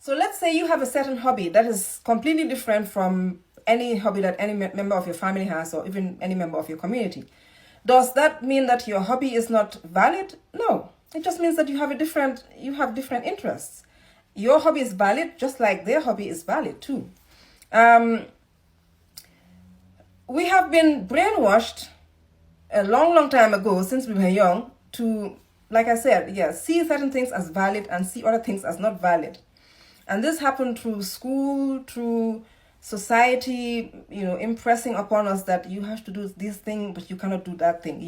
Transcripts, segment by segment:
So let's say you have a certain hobby that is completely different from any hobby that any member of your family has, or even any member of your community. Does that mean that your hobby is not valid? No. It just means that you have different interests. Your hobby is valid just like their hobby is valid too. We have been brainwashed a long time ago, since we were young, to, like I said, see certain things as valid and see other things as not valid. And this happened through school, through society, impressing upon us that you have to do this thing, but you cannot do that thing,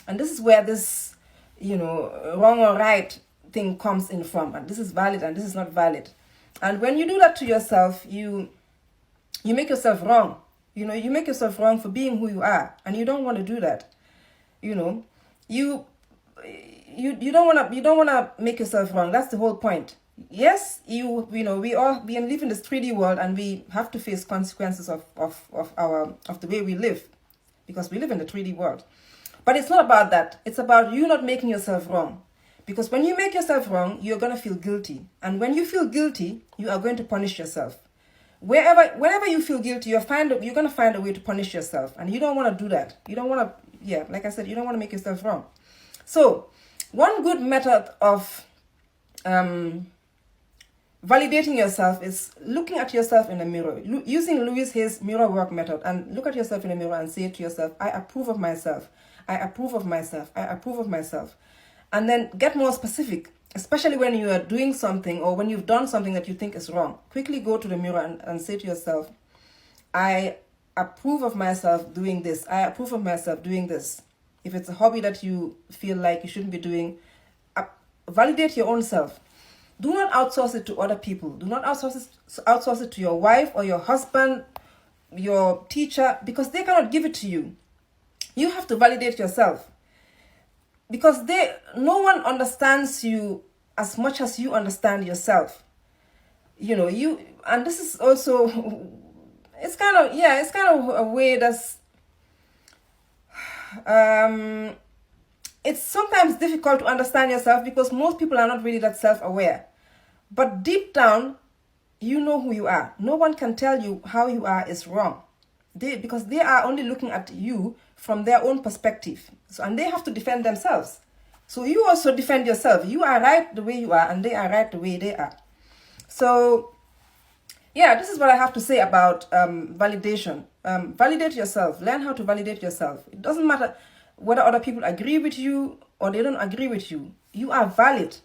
And this is where this, wrong or right thing comes in from. And this is valid and this is not valid. And when you do that to yourself, you make yourself wrong. You make yourself wrong for being who you are. And you don't want to do that. You don't want to make yourself wrong. That's the whole point. Yes, we live in this 3D world, and we have to face consequences of the way we live, because we live in the 3D world. But it's not about that. It's about you not making yourself wrong. Because when you make yourself wrong, you're going to feel guilty. And when you feel guilty, you are going to punish yourself. Whenever you feel guilty, you're going to find a way to punish yourself. And you don't want to do that. You don't want to, like I said, you don't want to make yourself wrong. So one good method of validating yourself is looking at yourself in the mirror, using Louise Hay's mirror work method, and look at yourself in the mirror and say to yourself, I approve of myself. I approve of myself. I approve of myself. And then get more specific, especially when you are doing something or when you've done something that you think is wrong. Quickly go to the mirror and say to yourself, I approve of myself doing this. I approve of myself doing this. If it's a hobby that you feel like you shouldn't be doing, validate your own self. Do not outsource it to other people. Do not outsource it to your wife or your husband, your teacher, because they cannot give it to you. You have to validate yourself, because no one understands you as much as you understand yourself. And this is also, it's kind of a way that's, it's sometimes difficult to understand yourself, because most people are not really that self-aware. But deep down, you know who you are. No one can tell you how you are is wrong. Because they are only looking at you from their own perspective. And they have to defend themselves. So you also defend yourself. You are right the way you are, and they are right the way they are. So, this is what I have to say about validation. Validate yourself. Learn how to validate yourself. It doesn't matter whether other people agree with you or they don't agree with you. You are valid.